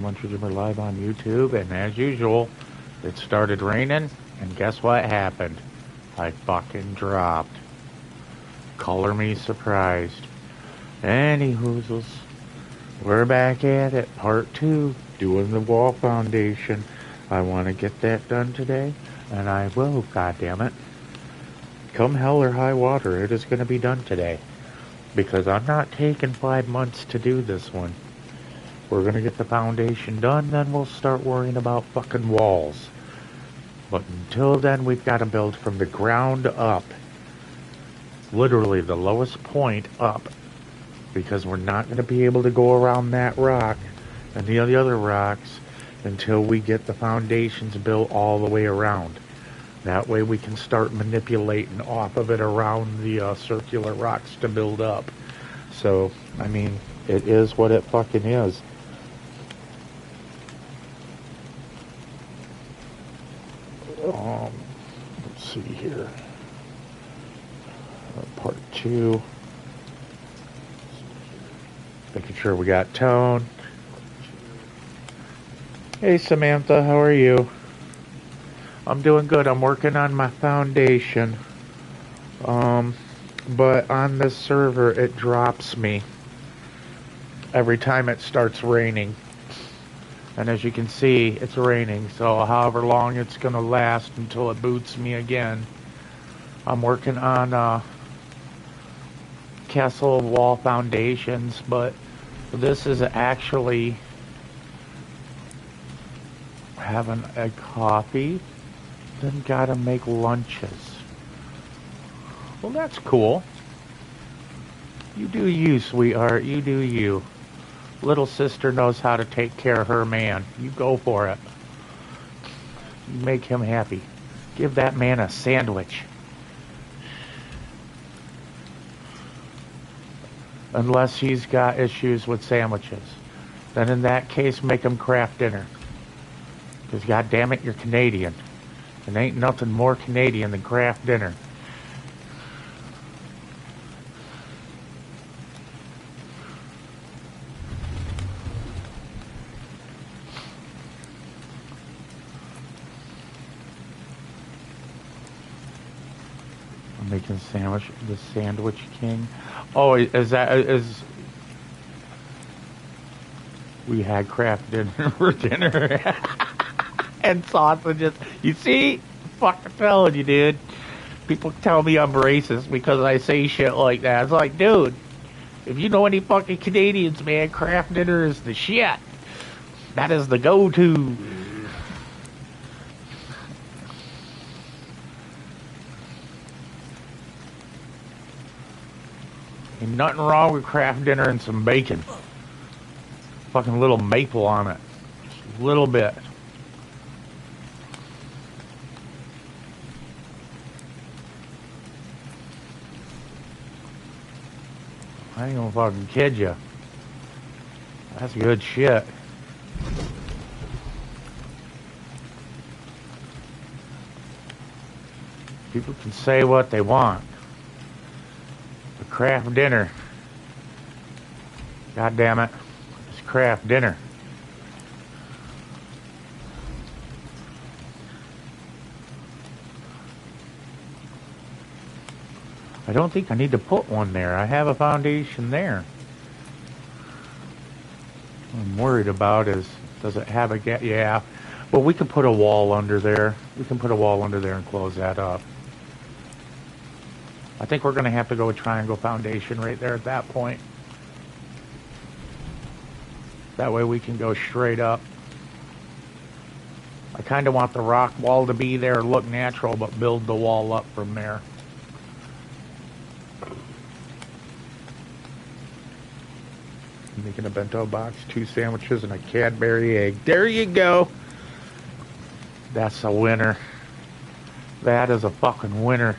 We're live on YouTube, and as usual, it started raining, and guess what happened? I fucking dropped. Color me surprised. Any hoozles, we're back at it, part 2, doing the wall foundation. I want to get that done today, and I will, goddammit. Come hell or high water, it is going to be done today. Because I'm not taking 5 months to do this one. We're gonna get the foundation done, then we'll start worrying about fucking walls. But until then, we've got to build from the ground up. Literally the lowest point up. Because we're not gonna be able to go around that rock and the other rocks until we get the foundations built all the way around. That way we can start manipulating off of it around the circular rocks to build up. So, I mean, it is what it fucking is. Let's see here. Part 2. Making sure we got tone. Hey Samantha, how are you? I'm doing good. I'm working on my foundation. But on this server, it drops me every time it starts raining. And as you can see, it's raining, so however long it's going to last until it boots me again. I'm working on castle wall foundations, but this is actually having a coffee, then gotta make lunches. Well, that's cool. You do you, sweetheart, you do you. Little sister knows how to take care of her man. You go for it. You make him happy. Give that man a sandwich. Unless he's got issues with sandwiches. Then in that case, make him craft dinner. Because goddammit, you're Canadian. And ain't nothing more Canadian than craft dinner. Making the sandwich king. Oh, is we had craft dinner for dinner and sausages. You see, fucking telling you, dude. People tell me I'm racist because I say shit like that. It's like, dude, if you know any fucking Canadians, man, craft dinner is the shit. That is the go-to. Ain't nothing wrong with craft dinner and some bacon. Fucking little maple on it. Just a little bit. I ain't gonna fucking kid you. That's good shit. People can say what they want. Craft dinner. God damn it. It's craft dinner. I don't think I need to put one there. I have a foundation there. What I'm worried about is, does it have a gap? Yeah. Well, we can put a wall under there. We can put a wall under there and close that up. I think we're going to have to go with triangle foundation right there at that point. That way we can go straight up. I kind of want the rock wall to be there, look natural, but build the wall up from there. I'm making a bento box, 2 sandwiches, and a Cadbury egg. There you go. That's a winner. That is a fucking winner.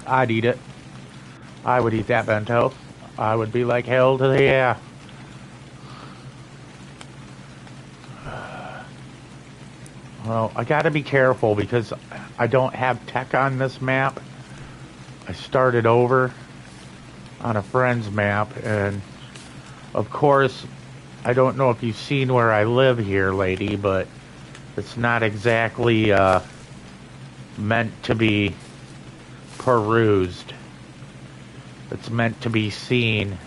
I'd eat it. I would eat that bento. I would be like, hell to the yeah. Well, I gotta be careful because I don't have tech on this map. I started over on a friend's map, and of course I don't know if you've seen where I live here, lady, but it's not exactly meant to be perused. It's meant to be seen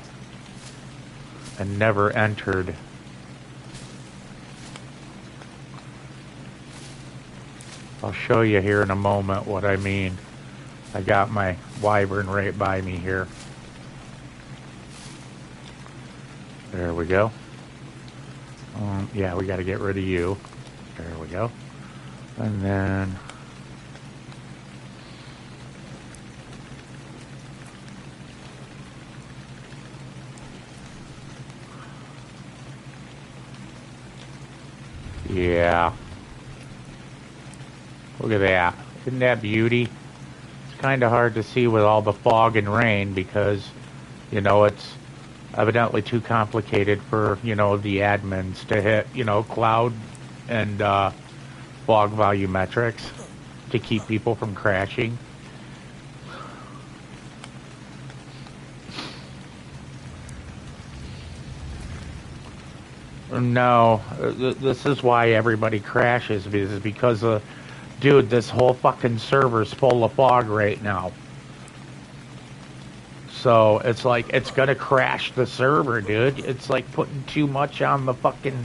and never entered. I'll show you here in a moment what I mean. I got my wyvern right by me here. There we go. Yeah, we got to get rid of you. There we go. And then... yeah. Look at that. Isn't that beauty? It's kind of hard to see with all the fog and rain because, you know, it's evidently too complicated for, you know, the admins to hit, you know, cloud and fog volumetrics to keep people from crashing. No, this is why everybody crashes, is because dude, this whole fucking server's full of fog right now. So it's like, it's gonna crash the server, dude. It's like putting too much on the fucking...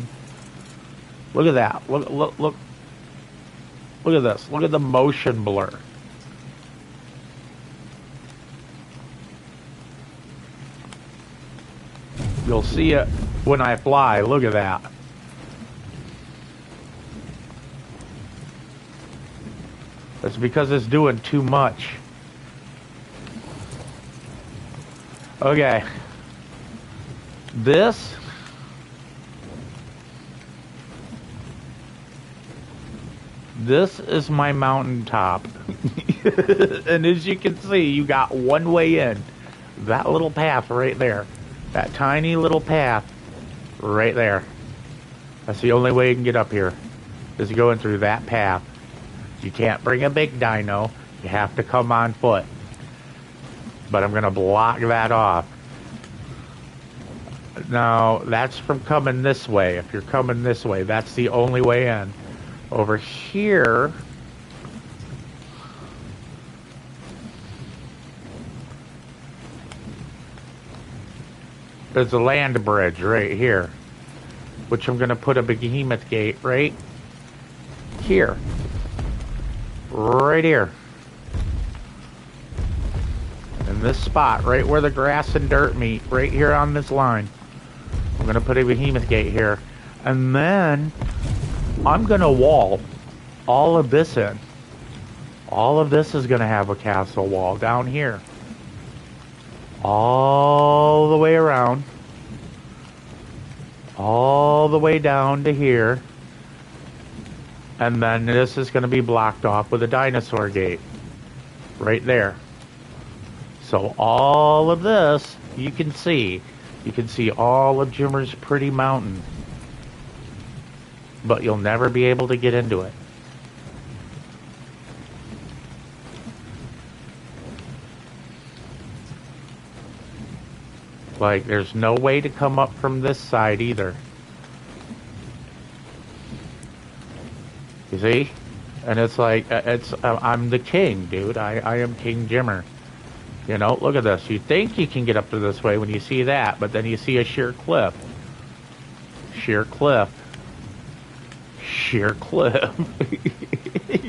Look at that. Look at this. Look at the motion blur. You'll see it when I fly. Look at that. It's because it's doing too much. Okay. This is my mountaintop. And as you can see, you got one way in. That little path right there. That tiny little path right there. That's the only way you can get up here, is going through that path. You can't bring a big dino. You have to come on foot. But I'm going to block that off. Now, that's from coming this way. If you're coming this way, that's the only way in. Over here... there's a land bridge right here, which I'm going to put a behemoth gate right here. Right here. In this spot, right where the grass and dirt meet, right here on this line. I'm going to put a behemoth gate here. And then I'm going to wall all of this in. All of this is going to have a castle wall down here. All the way around. All the way down to here. And then this is going to be blocked off with a dinosaur gate. Right there. So all of this, you can see. You can see all of Jimmer's pretty mountain. But you'll never be able to get into it. Like, there's no way to come up from this side either. You see? And it's like, I'm the king, dude. I am King Jimmer. You know, look at this. You think you can get up to this way when you see that, but then you see a sheer cliff. Sheer cliff. Sheer cliff.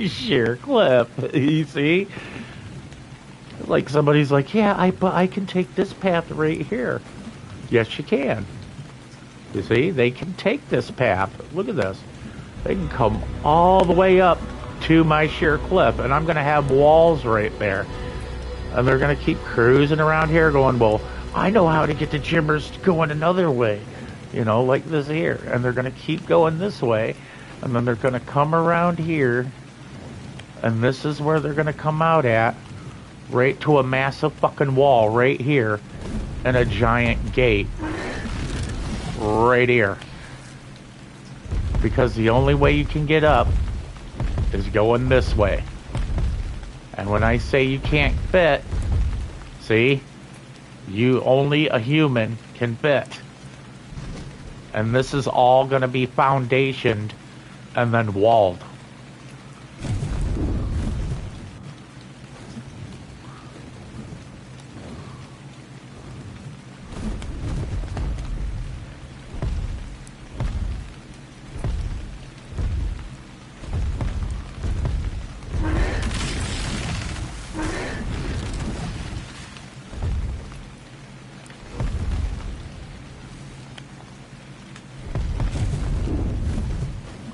Sheer cliff. You see? Like somebody's like, yeah, but I can take this path right here. Yes, you can. You see? They can take this path. Look at this. They can come all the way up to my sheer cliff, and I'm going to have walls right there. And they're going to keep cruising around here going, well, I know how to get the Jimmers going another way. You know, like this here. And they're going to keep going this way. And then they're going to come around here. And this is where they're going to come out at. Right to a massive fucking wall right here. And a giant gate. Right here. Because the only way you can get up is going this way. And when I say you can't fit, see? You only a human can fit. And this is all going to be foundationed and then walled.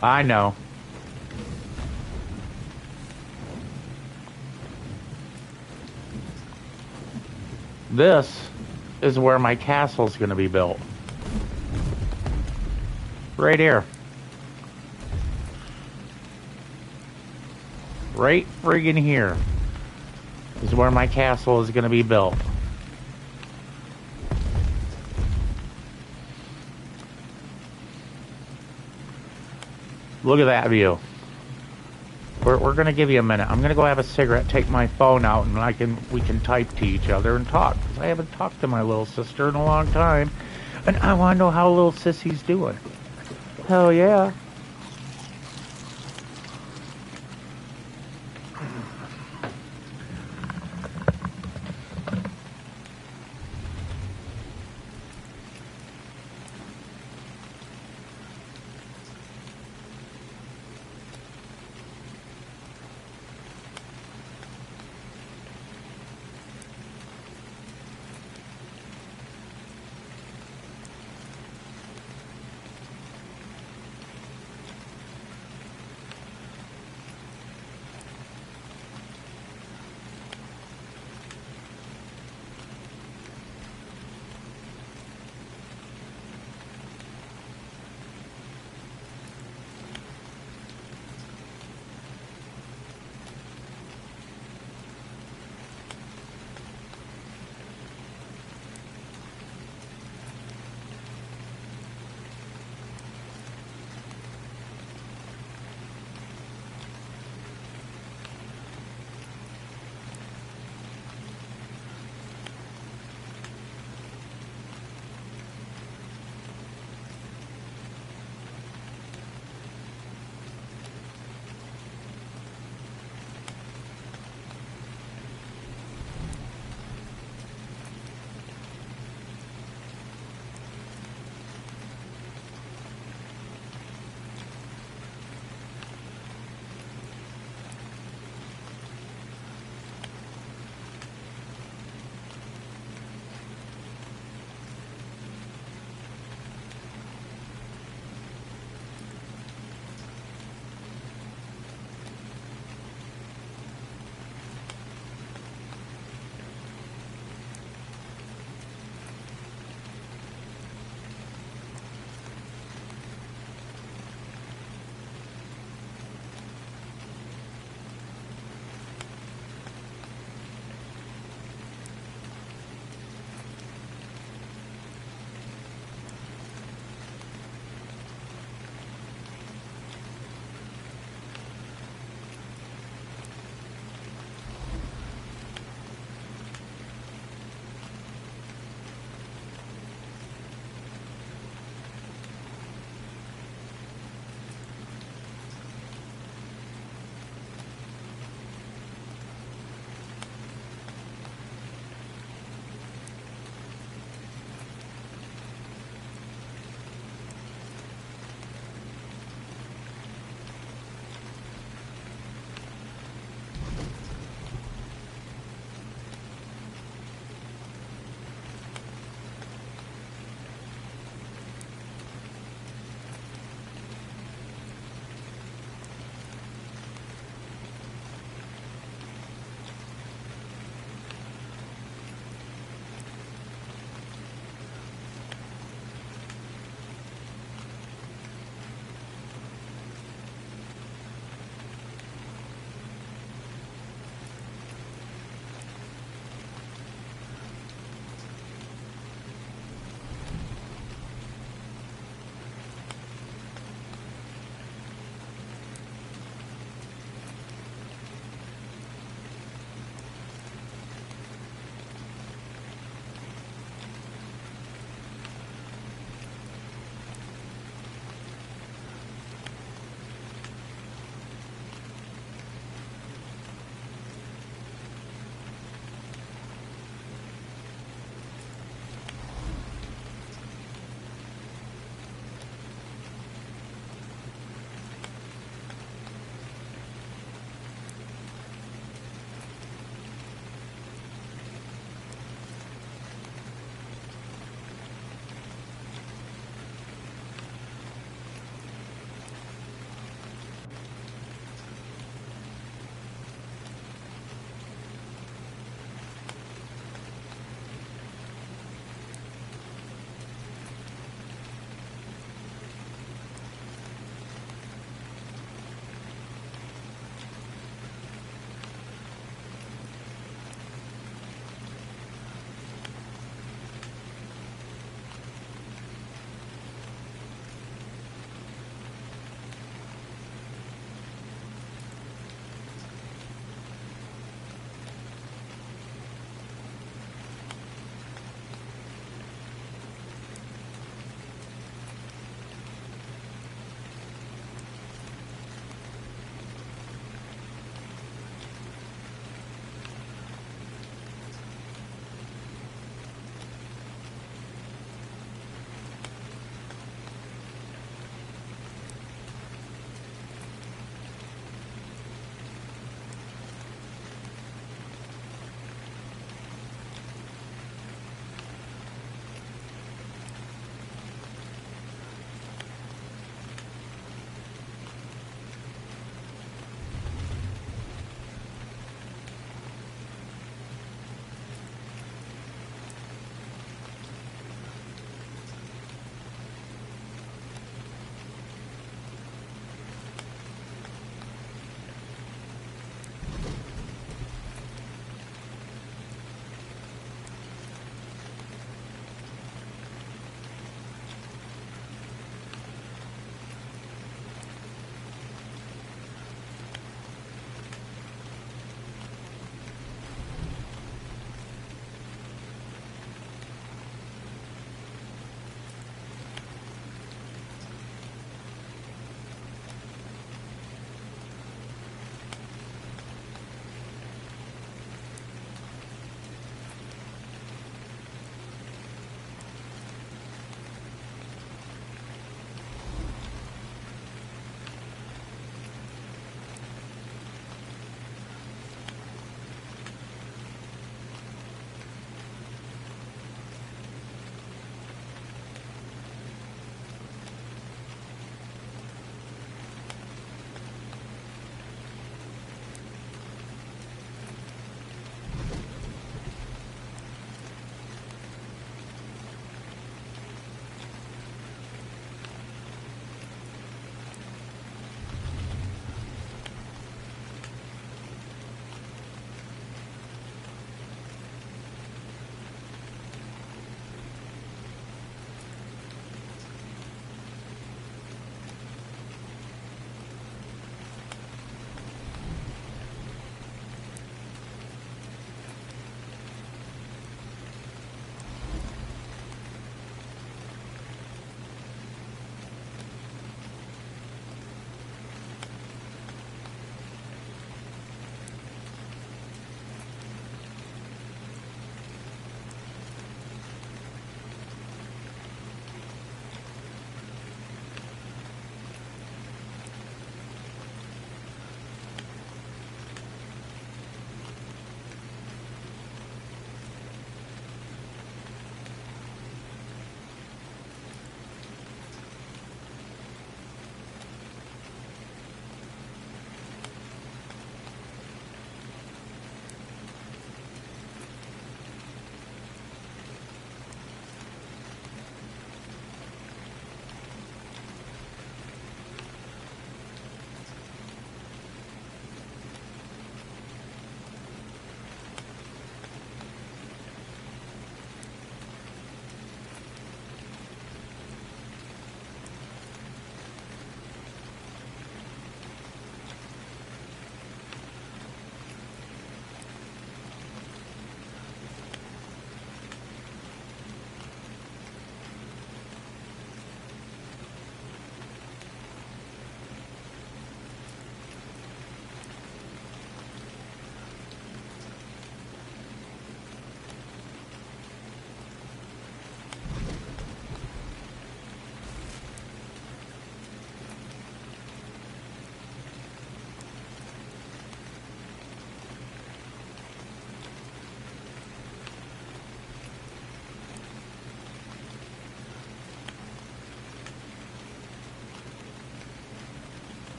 I know. This is where my castle's going to be built. Right here. Right friggin' here is where my castle is going to be built. Look at that view. We're gonna give you a minute. I'm gonna go have a cigarette, take my phone out, and we can type to each other and talk. 'Cause I haven't talked to my little sister in a long time, and I want to know how little sissy's doing. Hell yeah.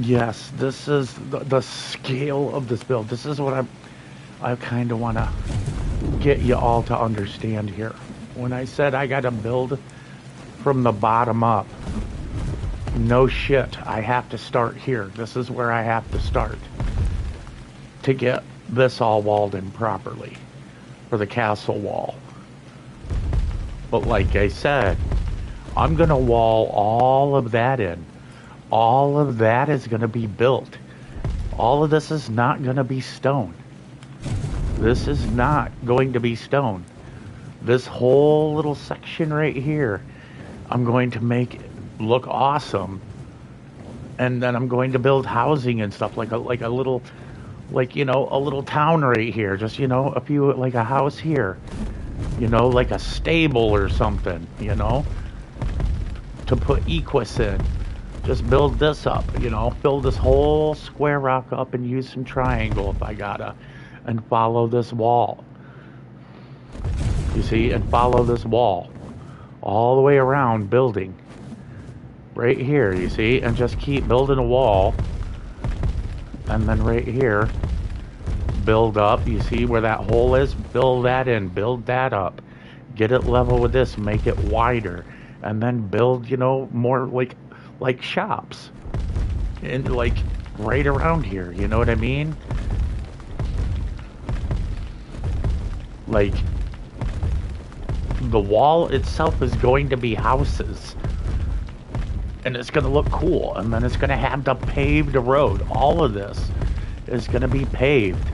Yes, this is the scale of this build. This is what I kind of want to get you all to understand here. When I said I got to build from the bottom up, no shit, I have to start here. This is where I have to start to get this all walled in properly for the castle wall. But like I said, I'm going to wall all of that in. All of that is going to be built. All of this is not going to be stone. This is not going to be stone. This whole little section right here, I'm going to make look awesome. And then I'm going to build housing and stuff like a little, like, you know, a little town right here. Just, you know, a few, like a house here. You know, like a stable or something, you know, to put Equus in. Just build this up, you know, fill this whole square rock up and use some triangle if I gotta, and follow this wall. You see, and follow this wall all the way around building. Right here, you see, and just keep building a wall. And then right here, build up. You see where that hole is? Build that in, build that up. Get it level with this, make it wider. And then build, you know, more like shops. And like right around here, you know what I mean? Like the wall itself is going to be houses. And it's going to look cool. And then it's going to have the paved road. All of this is going to be paved.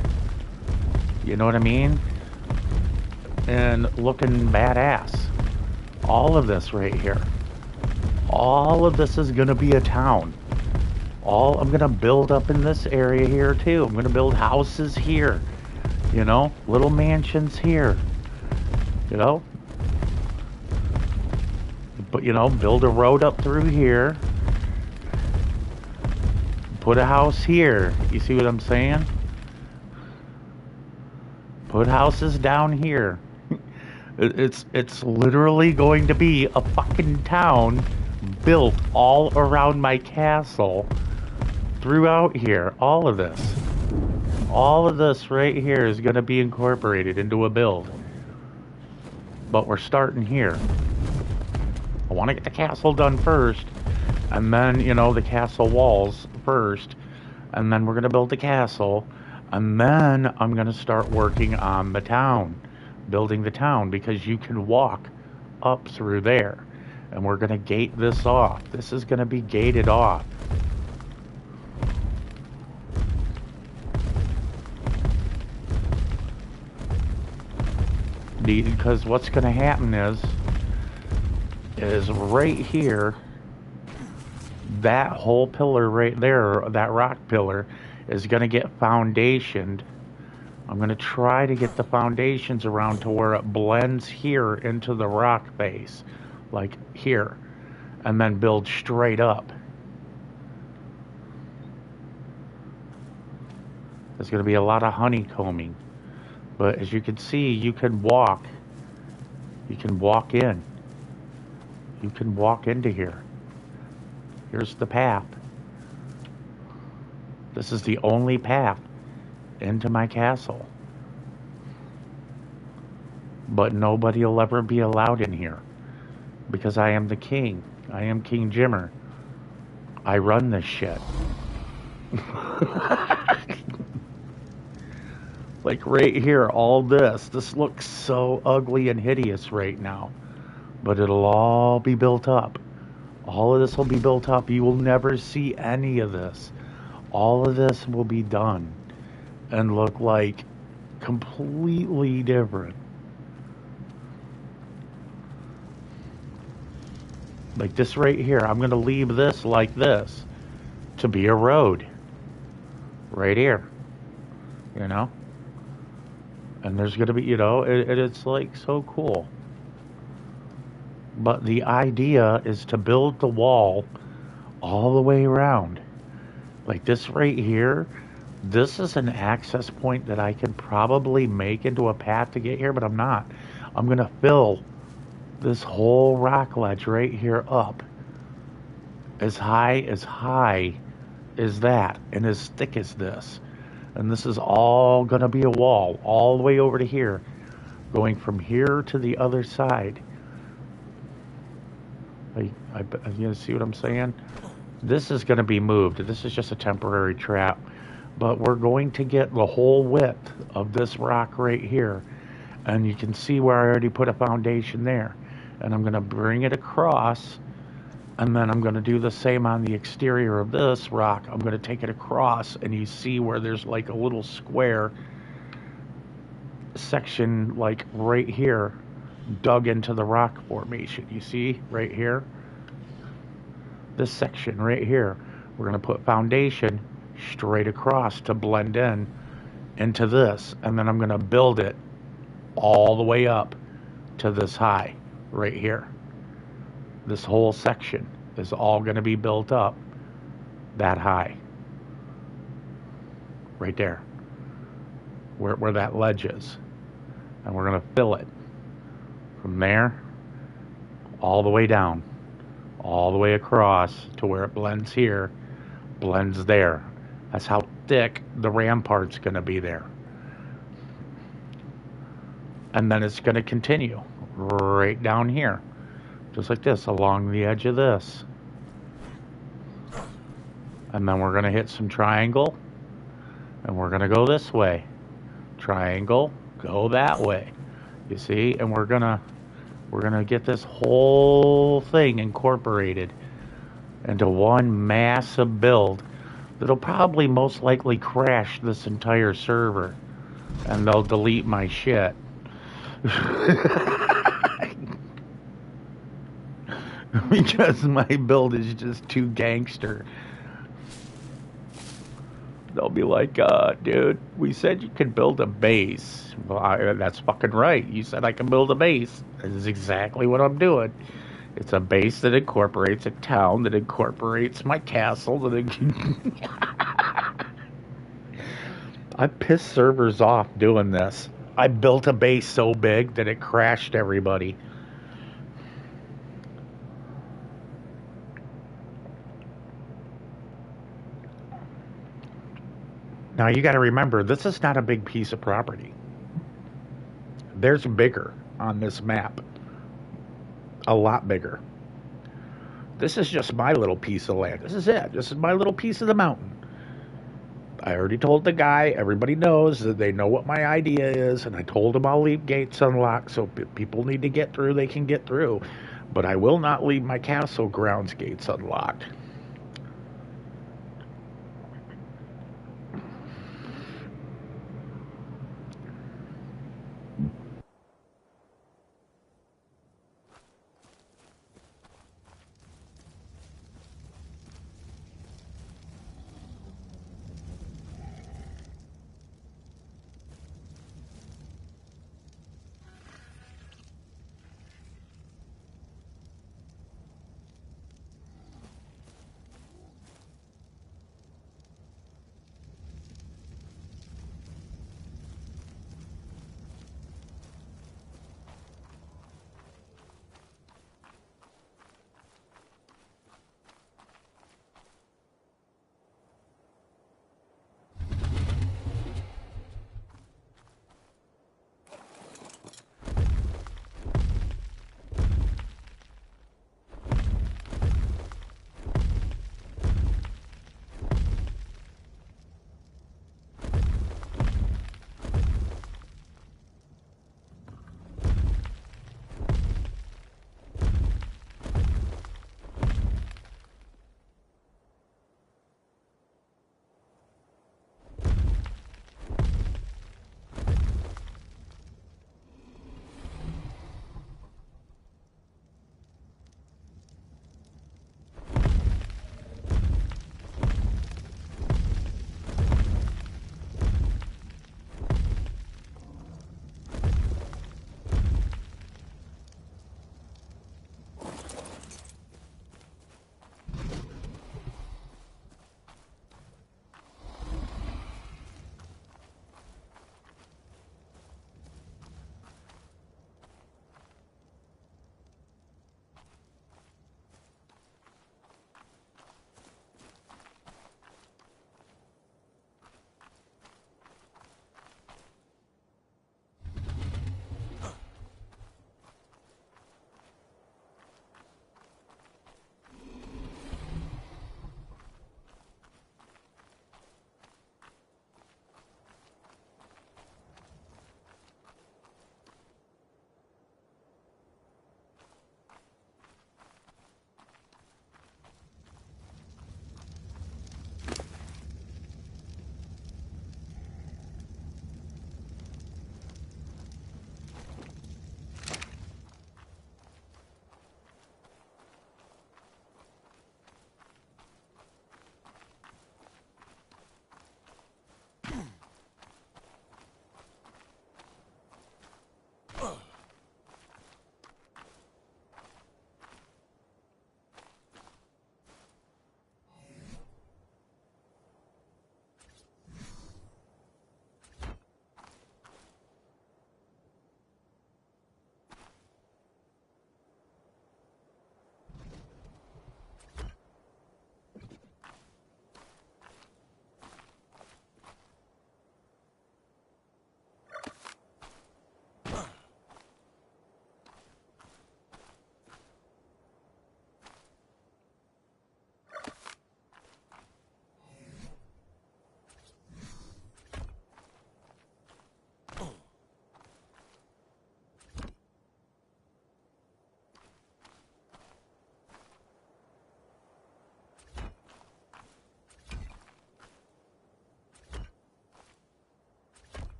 You know what I mean? And looking badass. All of this right here. All of this is going to be a town. I'm going to build up in this area here too. I'm going to build houses here. You know? Little mansions here. You know? But, you know, build a road up through here. Put a house here. You see what I'm saying? Put houses down here. It's literally going to be a fucking town built all around my castle throughout here. All of this right here is going to be incorporated into a build. But we're starting here. I want to get the castle done first, and then, you know, the castle walls first, and then we're going to build the castle, and then I'm going to start working on the town, building the town, because you can walk up through there, and we're going to gate this off. This is going to be gated off. Because what's going to happen is right here, that whole pillar right there, that rock pillar, is going to get foundationed. I'm going to try to get the foundations around to where it blends here into the rock base, like here, and then build straight up. There's going to be a lot of honeycombing, but as you can see, you can walk in. You can walk into here. Here's the path. This is the only path into my castle. But nobody will ever be allowed in here. Because I am the king. I am King Jimmer. I run this shit. Like right here, all this. This looks so ugly and hideous right now. But it'll all be built up. All of this will be built up. You will never see any of this. All of this will be done and look like completely different. Like this right here, I'm going to leave this like this to be a road. Right here. You know? And there's going to be, you know, it's like so cool. But the idea is to build the wall all the way around. Like this right here, this is an access point that I can probably make into a path to get here, but I'm not. I'm going to fill this whole rock ledge right here up as high is that and as thick as this. And this is all going to be a wall all the way over to here, going from here to the other side. You see what I'm saying? This is going to be moved. This is just a temporary trap. But we're going to get the whole width of this rock right here. And you can see where I already put a foundation there. And I'm going to bring it across. And then I'm going to do the same on the exterior of this rock. I'm going to take it across. And you see where there's like a little square section like right here dug into the rock formation. You see right here? This section right here. We're going to put foundation straight across to blend in into this, and then I'm going to build it all the way up to this high right here. This whole section is all going to be built up that high right there where that ledge is, and we're going to fill it from there all the way down, all the way across to where it blends here, blends there. That's how thick the rampart's going to be there. And then it's going to continue right down here, just like this, along the edge of this. And then we're going to hit some triangle, and we're going to go this way. Triangle, go that way. You see? And we're going to get this whole thing incorporated into one massive build that'll probably most likely crash this entire server, and they'll delete my shit. Because my build is just too gangster. They'll be like, dude, we said you could build a base. Well, that's fucking right. You said I can build a base. That is exactly what I'm doing. It's a base that incorporates a town, that incorporates my castle, I pissed servers off doing this. I built a base so big that it crashed everybody. Now you got to remember, this is not a big piece of property. There's bigger on this map. A lot bigger. This is just my little piece of land. This is it. This is my little piece of the mountain. I already told the guy, everybody knows that they know what my idea is, and I told him I'll leave gates unlocked, so people need to get through, they can get through. But I will not leave my castle grounds gates unlocked.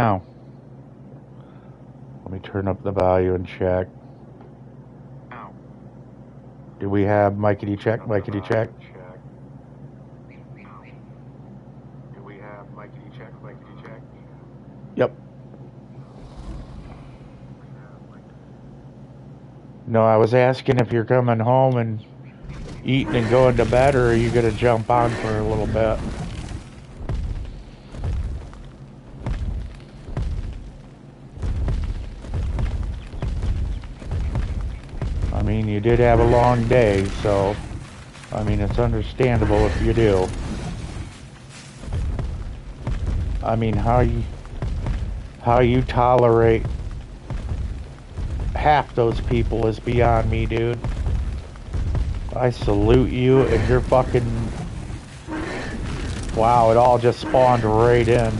Now, let me turn up the volume and check. Do we have Mikey check? Mikey check? Do we have Mikey check? Mikey check? Yep. No, I was asking if you're coming home and eating and going to bed, or are you going to jump on for a little bit? I mean, you did have a long day, so, I mean, it's understandable if you do. I mean, how you tolerate half those people is beyond me, dude. I salute you, and you're fucking... Wow, it all just spawned right in.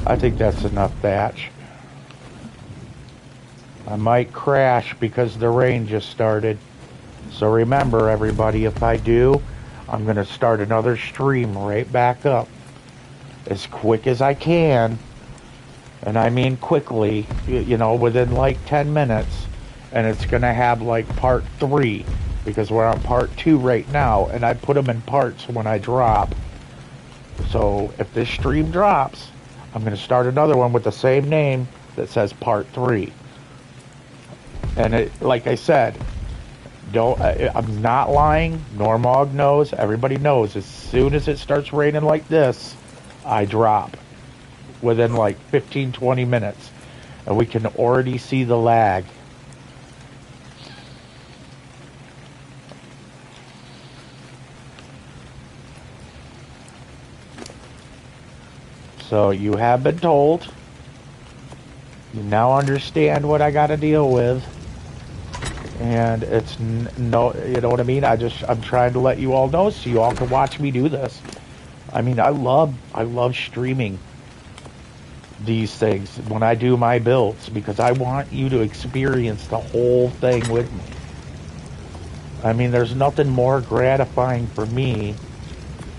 I think that's enough thatch. I might crash because the rain just started. So remember, everybody, if I do, I'm going to start another stream right back up as quick as I can. And I mean quickly, you know, within like 10 minutes. And it's going to have like part 3, because we're on part 2 right now. And I put them in parts when I drop. So if this stream drops, I'm going to start another one with the same name that says part 3. And it, like I said, I'm not lying. Normog knows. Everybody knows. As soon as it starts raining like this, I drop within like 15-20 minutes, and we can already see the lag. So you have been told. You now understand what I got to deal with. And it's no, you know what I mean? I'm trying to let you all know so you all can watch me do this. I mean, I love streaming these things when I do my builds, because I want you to experience the whole thing with me. I mean, there's nothing more gratifying for me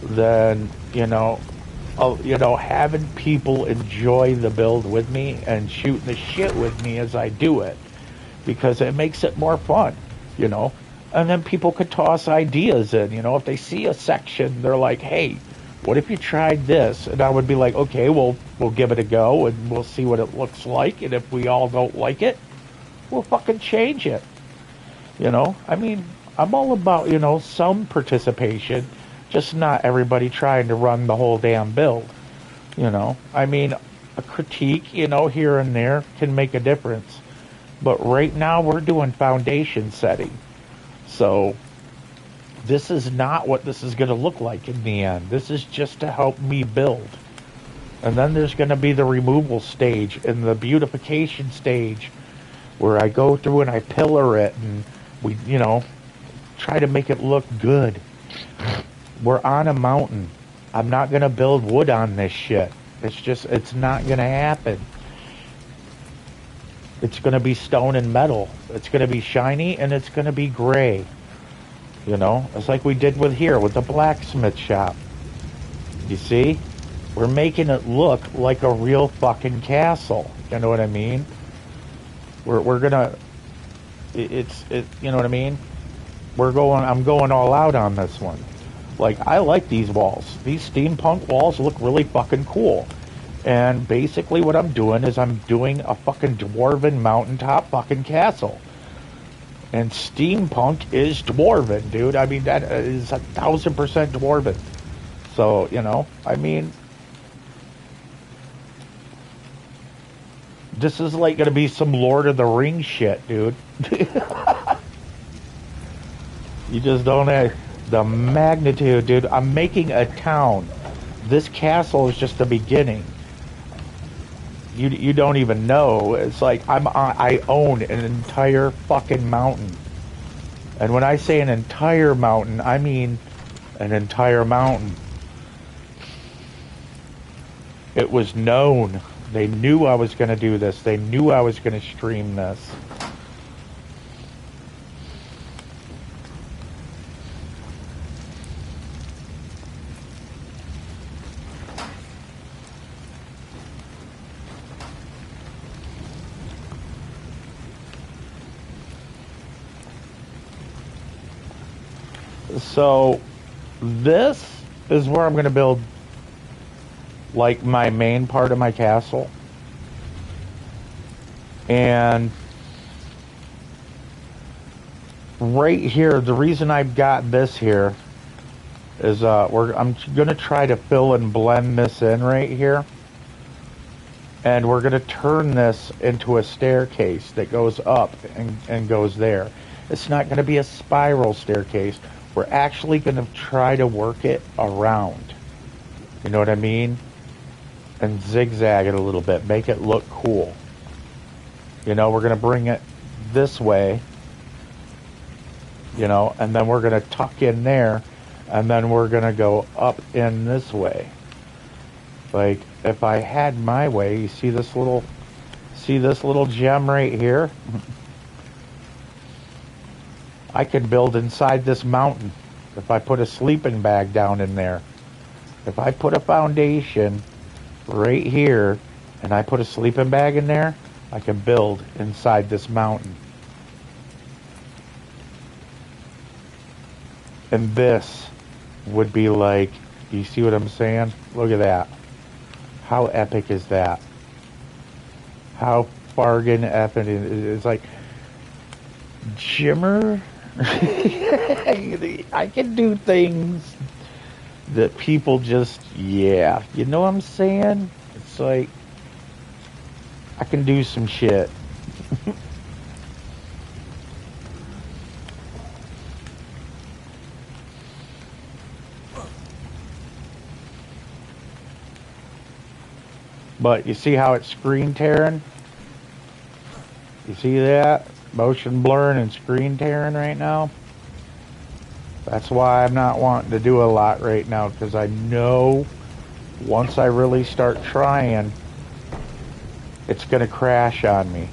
than, having people enjoy the build with me and shooting the shit with me as I do it. Because it makes it more fun, you know. And then people could toss ideas in, you know. If they see a section, they're like, hey, what if you tried this? And I would be like, okay, we'll give it a go, and we'll see what it looks like. And if we all don't like it, we'll fucking change it. You know, I mean, I'm all about, some participation, just not everybody trying to run the whole damn build. You know, I mean, a critique, here and there can make a difference. But right now we're doing foundation setting. So this is not what this is going to look like in the end. This is just to help me build. And then there's going to be the removal stage and the beautification stage where I go through and I pillar it and we, try to make it look good. We're on a mountain. I'm not going to build wood on this shit. It's not going to happen. It's going to be stone and metal. It's going to be shiny and it's going to be gray. It's like we did with the blacksmith shop. You see? We're making it look like a real fucking castle. You know what I mean? We're going to... you know what I mean? I'm going all out on this one. Like, I like these walls. These steampunk walls look really fucking cool. And basically what I'm doing is I'm doing a fucking dwarven mountaintop fucking castle. And steampunk is dwarven, dude. I mean, that is 1,000% dwarven. So, I mean... This is like gonna be some Lord of the Rings shit, dude. You just don't have the magnitude, dude. I'm making a town. This castle is just the beginning. You don't even know. It's like I own an entire fucking mountain. And when I say an entire mountain, I mean an entire mountain. It was known. They knew I was going to do this. They knew I was going to stream this. So this is where I'm going to build like my main part of my castle. And right here, the reason I've got this here is I'm going to try to fill and blend this in right here. And we're going to turn this into a staircase that goes up and goes there. It's not going to be a spiral staircase. We're actually going to try to work it around. You know what I mean? And zigzag it a little bit. Make it look cool. You know, we're going to bring it this way. You know, and then we're going to tuck in there. And then we're going to go up in this way. Like, if I had my way, you see this little gem right here? I could build inside this mountain if I put a sleeping bag down in there. If I put a foundation right here and I put a sleeping bag in there, I can build inside this mountain. And this would be like, you see what I'm saying? Look at that. How epic is that? How bargain epic it's like, Jimmer, I can do things that people just, yeah, you know what I'm saying? It's like, I can do some shit. But you see how it's screen tearing? You see that? Motion blurring and screen tearing right now? That's why I'm not wanting to do a lot right now, because I know once I really start trying, it's going to crash on me.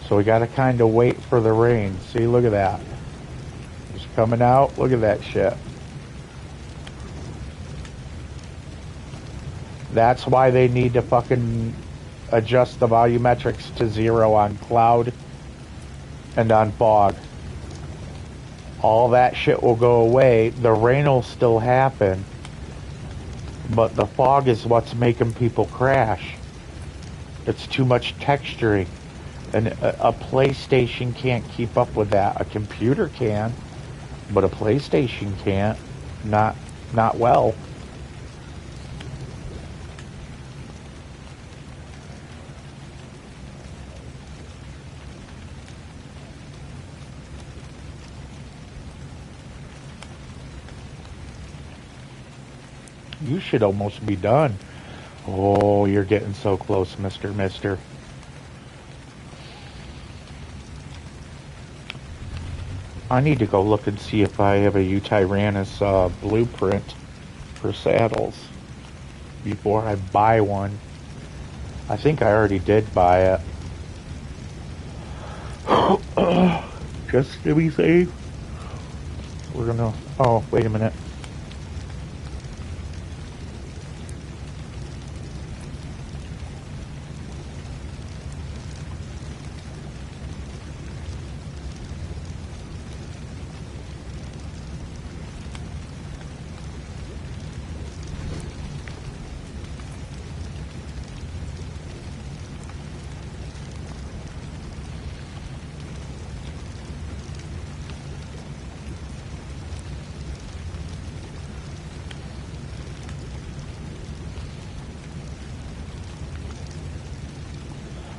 So we got to kind of wait for the rain. See, look at that. It's coming out. Look at that shit. That's why they need to fucking adjust the volumetrics to 0 on cloud and on fog. All that shit will go away. The rain will still happen, but the fog is what's making people crash. It's too much texturing, and a PlayStation can't keep up with that. A computer can, but a PlayStation can't. Not well. You should almost be done. Oh, you're getting so close, Mister. I need to go look and see if I have a Utyrannus blueprint for saddles before I buy one. I think I already did buy it. Just to be safe. We're gonna... Oh, wait a minute.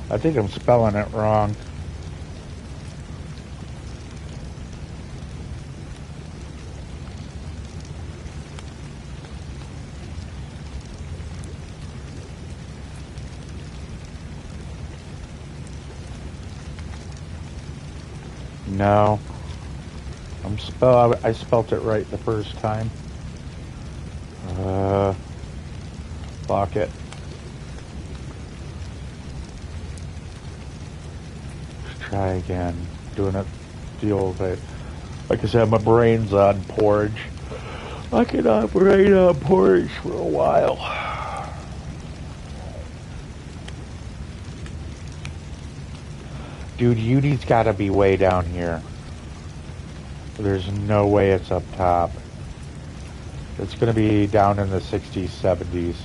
I think I'm spelling it wrong. No. I spelt it right the first time. Fuck it. Try again. Doing it the old way. Like I said, my brain's on porridge. I can operate on porridge for a while. Dude, Udi's gotta be way down here. There's no way it's up top. It's going to be down in the 60s, 70s.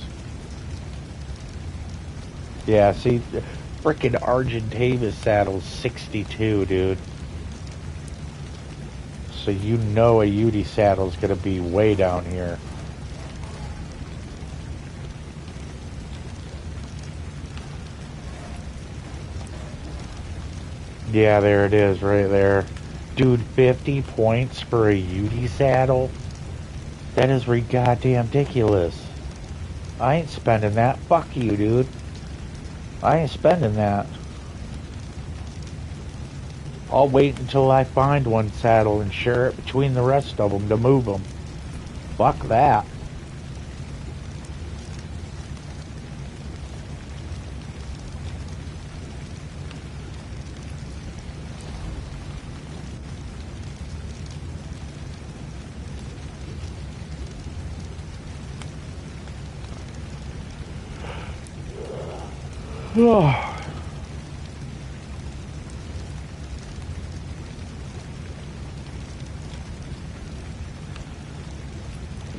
Yeah, see, frickin' Argentavis saddle's 62, dude. So you know a Udi saddle's going to be way down here. Yeah, there it is, right there. Dude, 50 points for a Udi saddle? That is goddamn ridiculous. I ain't spending that. Fuck you, dude. I ain't spending that. I'll wait until I find one saddle and share it between the rest of them to move them. Fuck that.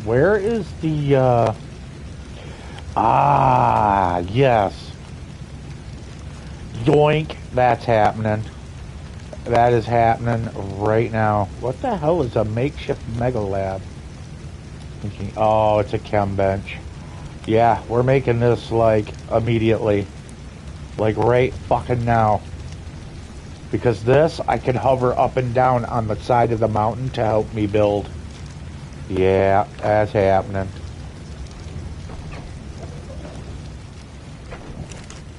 Where is the, yes. Yoink, that's happening. That is happening right now. What the hell is a makeshift mega lab? Oh, it's a chem bench. Yeah, we're making this, like, immediately. Like, right fucking now. Because this, I can hover up and down on the side of the mountain to help me build. Yeah, that's happening.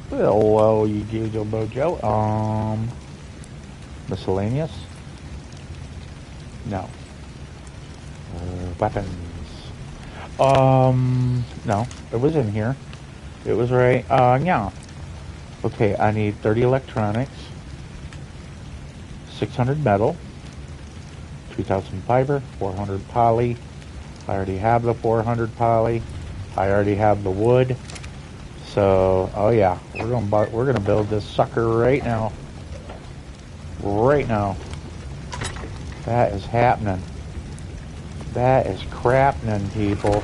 Hello, you Jojo Bojo. Miscellaneous? No. Weapons. No, it was in here. It was right, yeah. Okay, I need 30 electronics, 600 metal, 2,000 fiber, 400 poly. I already have the 400 poly. I already have the wood. So, oh yeah, we're gonna build this sucker right now. Right now. That is happening. That is crappening, people.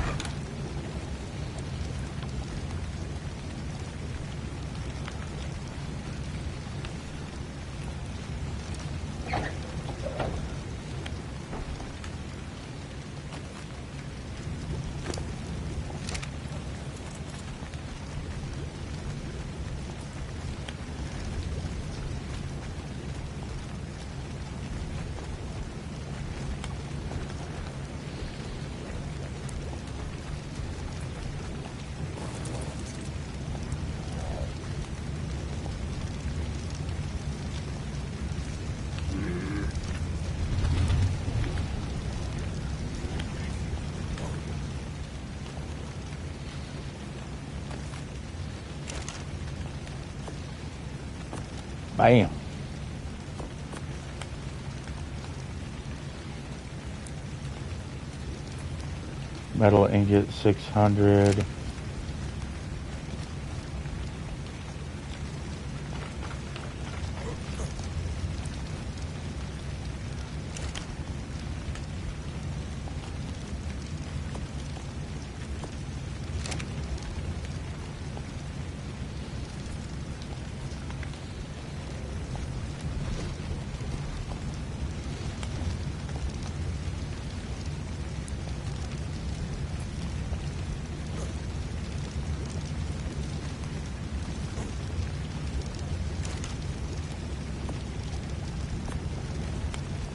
Bam. Metal ingot 600.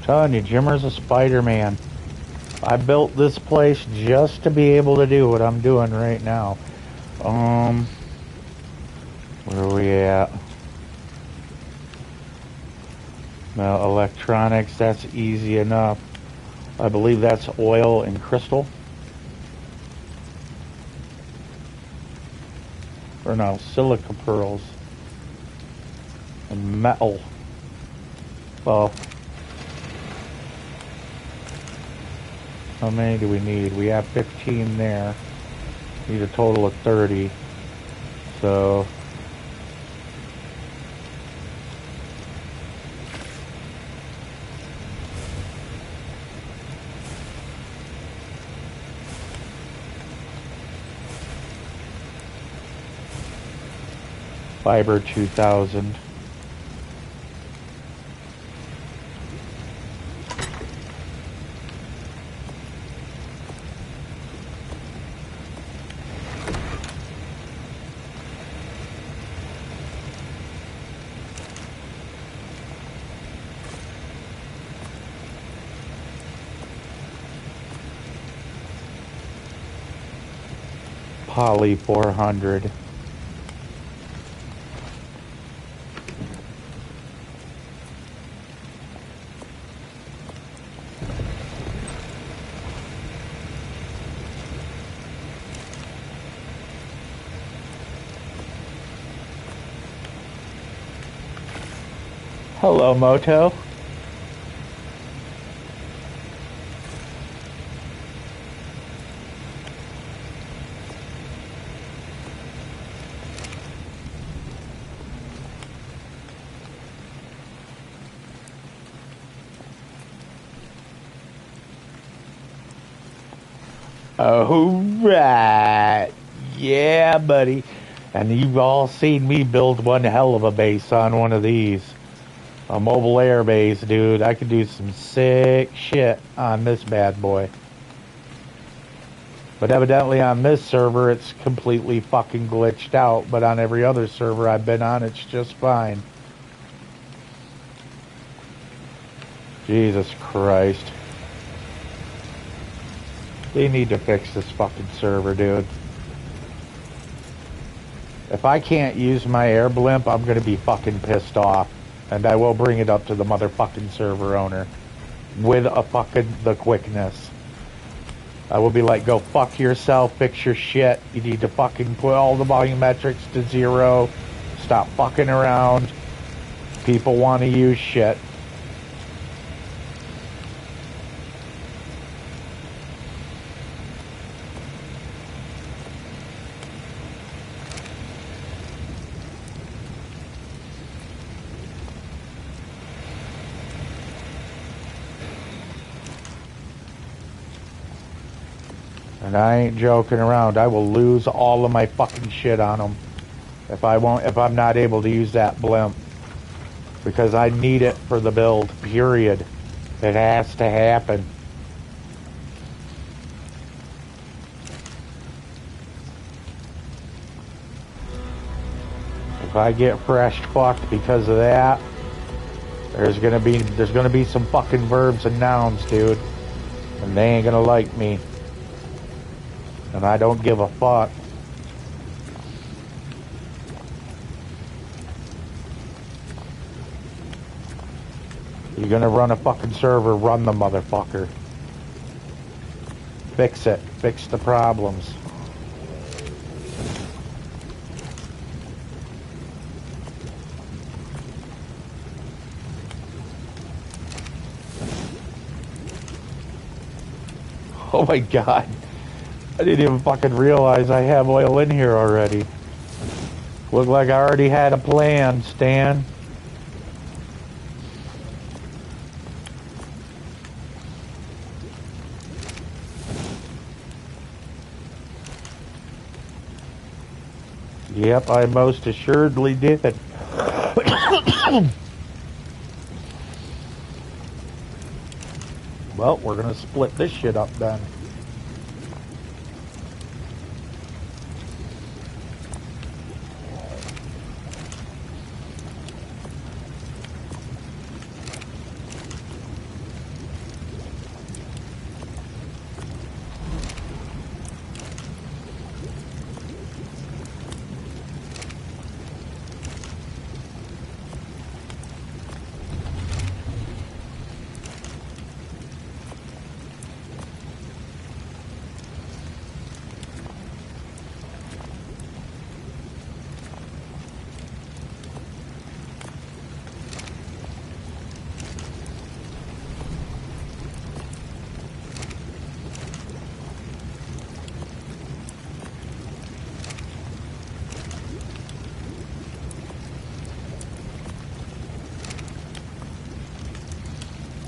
Telling you, Jimmer's a Spider-Man. I built this place just to be able to do what I'm doing right now. Where are we at? Well, electronics, that's easy enough. I believe that's oil and crystal. Or no, silica pearls. And metal. Well, how many do we need? We have 15 there. Need a total of 30. So Fiber 2000. Poly 400. Hello, Moto. Alright. Yeah, buddy. And you've all seen me build one hell of a base on one of these. A mobile air base, dude. I could do some sick shit on this bad boy. But evidently on this server, it's completely fucking glitched out. But on every other server I've been on, it's just fine. Jesus Christ. They need to fix this fucking server, dude. If I can't use my air blimp, I'm gonna be fucking pissed off. And I will bring it up to the motherfucking server owner. With the quickness. I will be like, go fuck yourself, fix your shit. You need to fucking put all the volumetrics to 0. Stop fucking around. People want to use shit. And I ain't joking around. I will lose all of my fucking shit on them if I'm not able to use that blimp, because I need it for the build. Period. It has to happen. If I get fresh fucked because of that, there's gonna be some fucking verbs and nouns, dude, and they ain't gonna like me. And I don't give a fuck. You're gonna run a fucking server, run the motherfucker. Fix it. Fix the problems. Oh my god. I didn't even fucking realize I have oil in here already. Looked like I already had a plan, Stan. Yep, I most assuredly did. Well, we're gonna split this shit up then.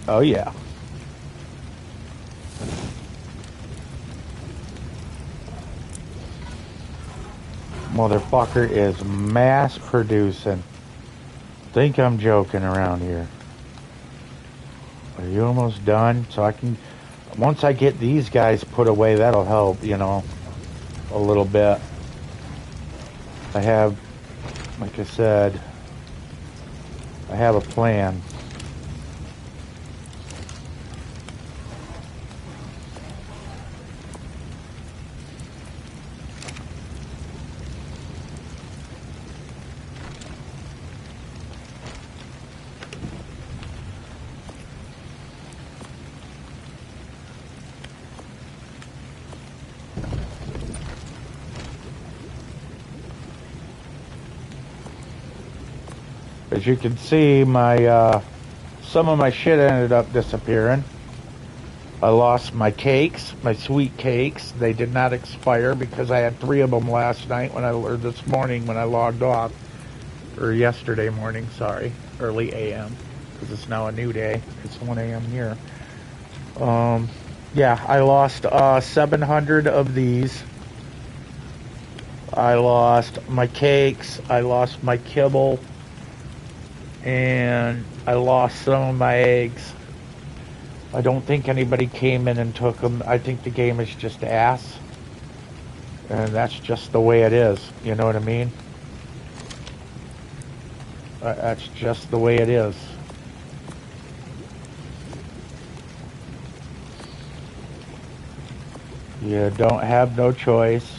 Oh yeah. Motherfucker is mass producing. Think I'm joking around here. Are you almost done? So I can, once I get these guys put away, that'll help, you know, a little bit. I have, like I said, I have a plan. As you can see, my some of my shit ended up disappearing. I lost my cakes, my sweet cakes. They did not expire because I had 3 of them last night or this morning when I logged off. Or yesterday morning, sorry. Early AM. Because it's now a new day. It's 1 AM here. Yeah, I lost 700 of these. I lost my cakes. I lost my kibble. And I lost some of my eggs. I don't think anybody came in and took them. I think the game is just ass. And that's just the way it is. You know what I mean? That's just the way it is. You don't have no choice.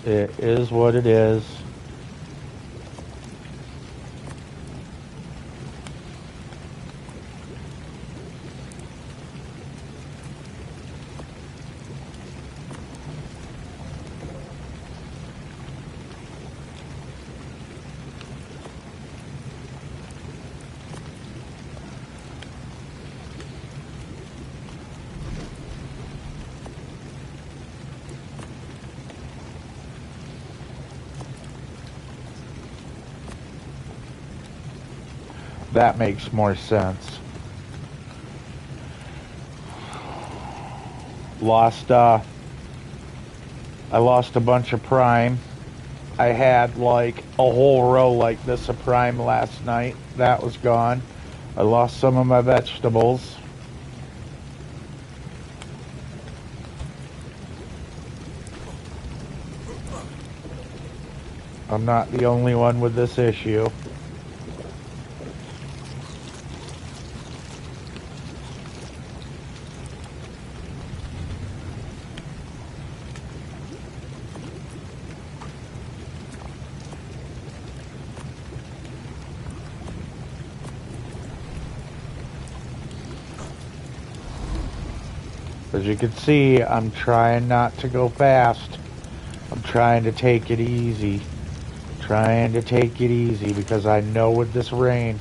It is what it is. That makes more sense. I lost a bunch of prime. I had like a whole row like this of prime last night. That was gone. I lost some of my vegetables. I'm not the only one with this issue. As you can see, I'm trying not to go fast. I'm trying to take it easy. Trying to take it easy because I know with this rain,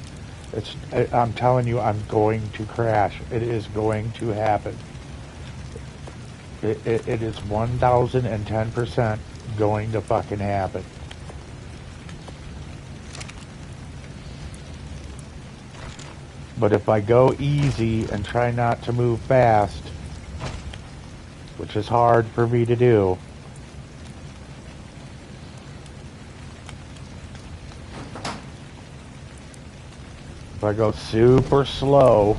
I'm telling you, I'm going to crash. It is going to happen. It is 1010% going to fucking happen. But if I go easy and try not to move fast, which is hard for me to do, if I go super slow,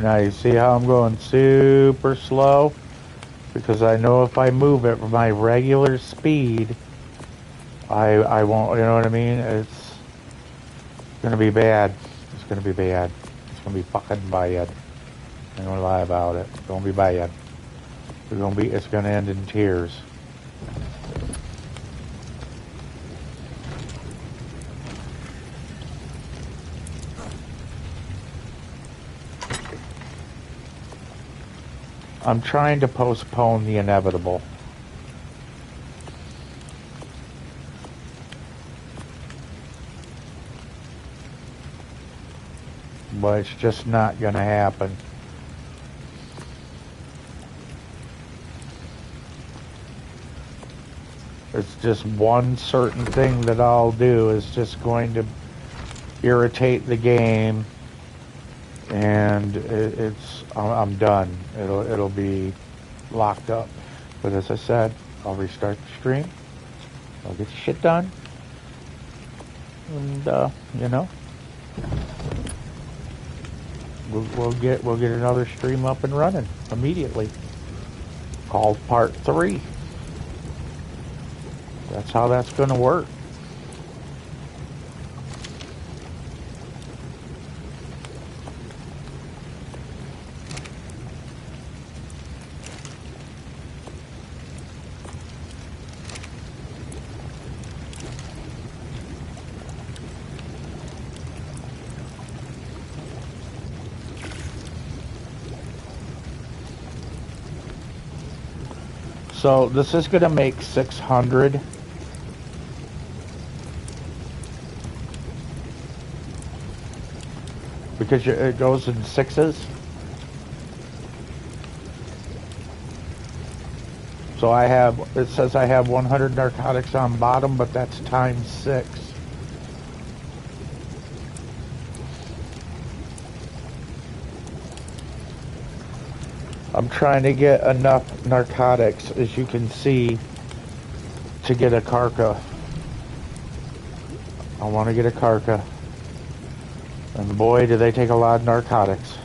Now you see how I'm going super slow? Because I know if I move at my regular speed, I won't, you know what I mean? It's gonna be bad. It's gonna be bad. It's gonna be fucking bad. I'm gonna lie about it. It's gonna be bad. It's gonna end in tears. I'm trying to postpone the inevitable. But it's just not going to happen. It's just one certain thing that I'll do is just going to irritate the game, and I'm done. It'll be locked up. But as I said, I'll restart the stream. I'll get the shit done, and you know, we'll get another stream up and running immediately. Called Part 3. That's how that's going to work. So this is going to make 600. Because it goes in sixes. So it says I have 100 narcotics on bottom, but that's times 6. I'm trying to get enough narcotics, as you can see, to get a Karka. I want to get a Karka. And boy, do they take a lot of narcotics.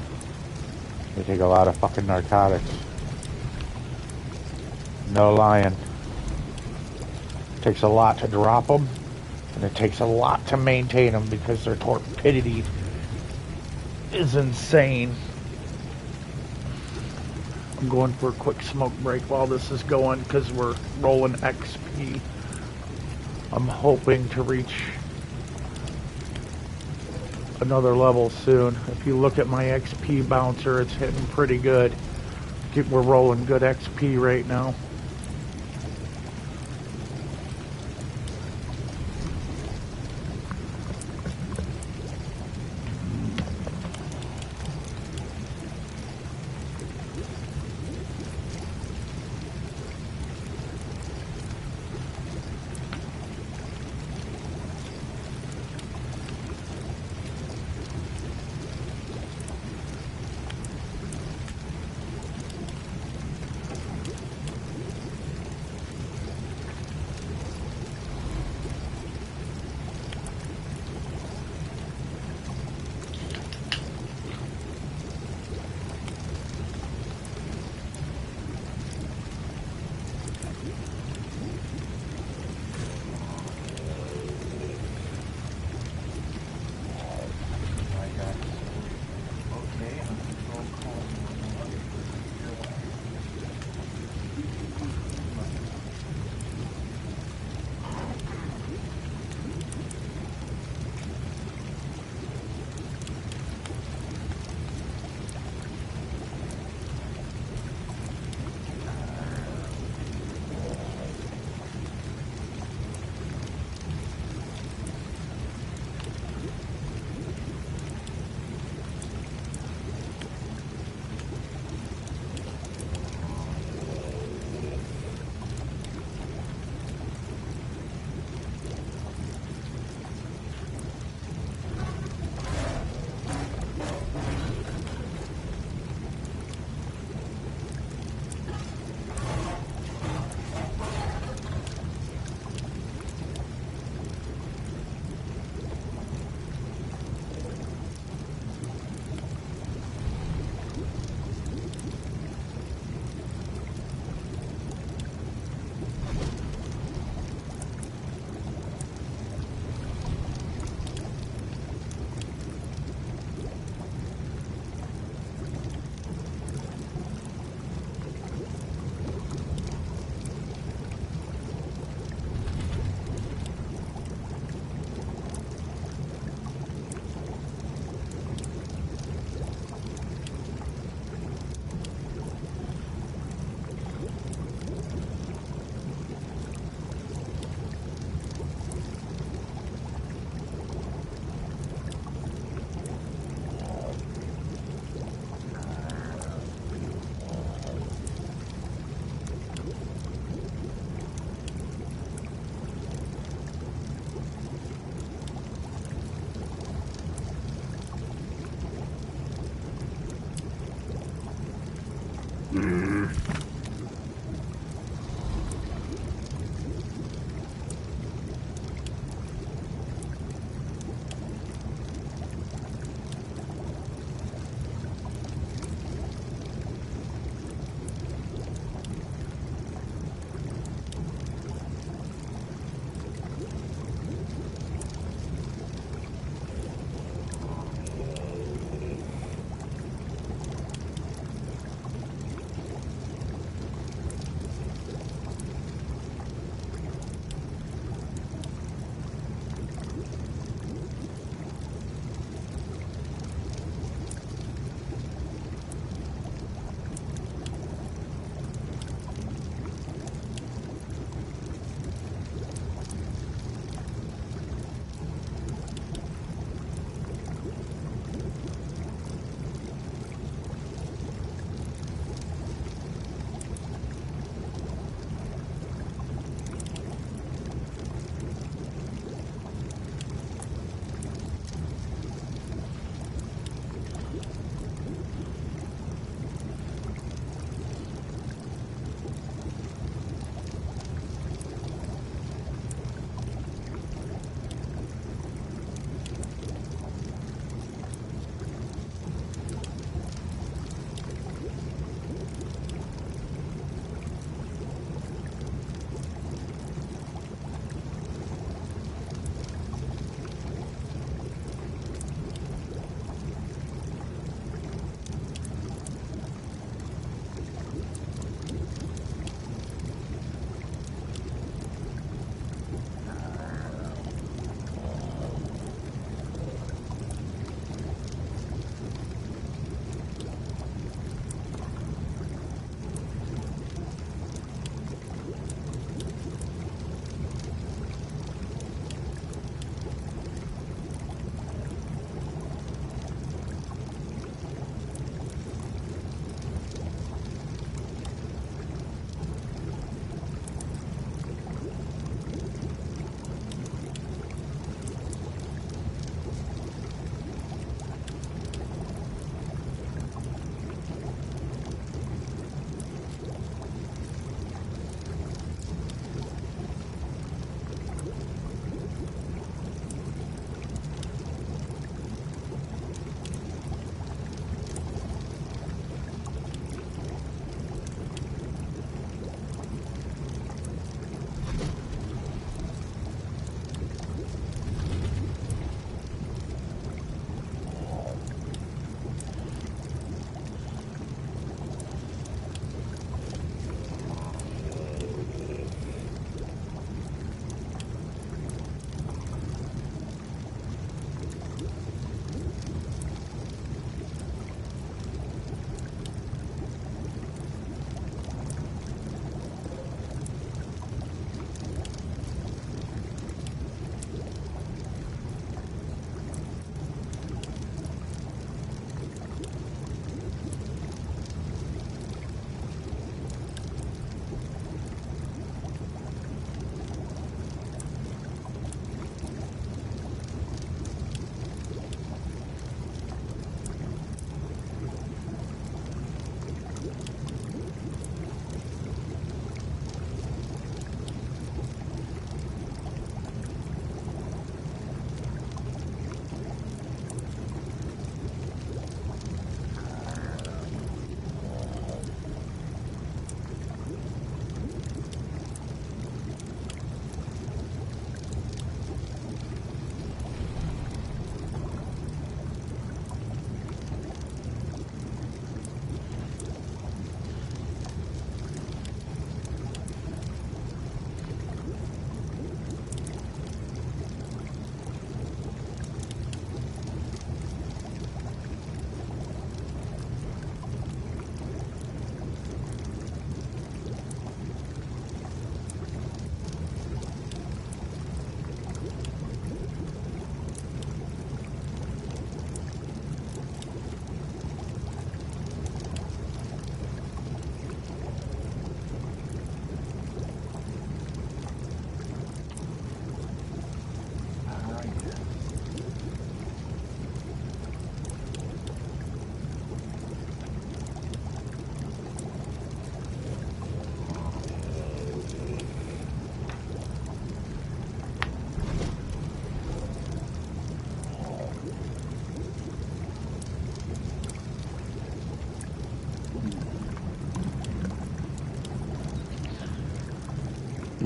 They take a lot of fucking narcotics. No lying. It takes a lot to drop them, and it takes a lot to maintain them because their torpidity is insane. I'm going for a quick smoke break while this is going because we're rolling XP. I'm hoping to reach another level soon. If you look at my XP bouncer, it's hitting pretty good. We're rolling good XP right now.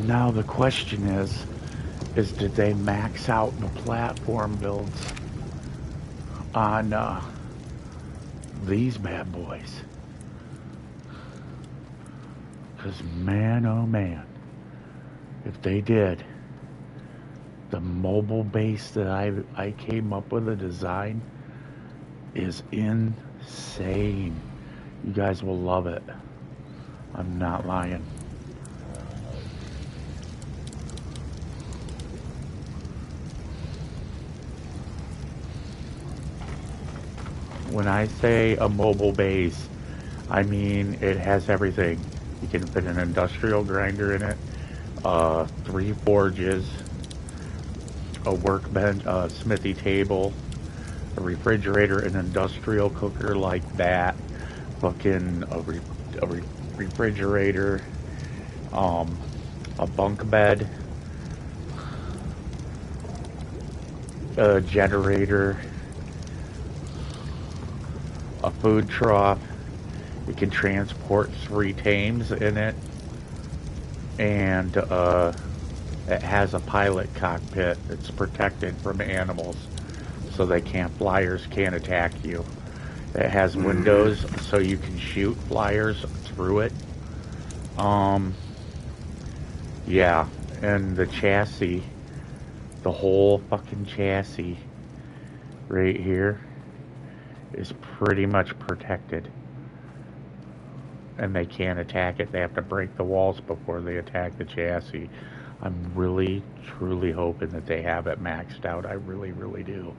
Now the question is did they max out the platform builds on these bad boys? Because man, oh man, if they did, the mobile base that I came up with a design is insane. You guys will love it. I'm not lying. When I say a mobile base, I mean it has everything. You can fit an industrial grinder in it, 3 forges, a workbench, a smithy table, a refrigerator, an industrial cooker like that, fucking a refrigerator, a bunk bed, a generator, a food trough. You can transport 3 tames in it, and it has a pilot cockpit. It's protected from animals, so flyers can't attack you. It has windows, so you can shoot flyers through it. Yeah, and the chassis, the whole fucking chassis right here is pretty much protected. And they can't attack it. They have to break the walls before they attack the chassis. I'm really, truly hoping that they have it maxed out. I really, really do.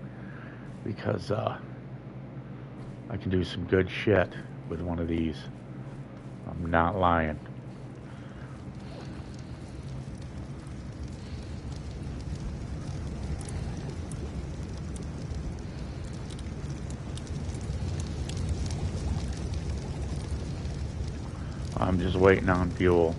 Because I can do some good shit with one of these. I'm not lying. I'm just waiting on fuel.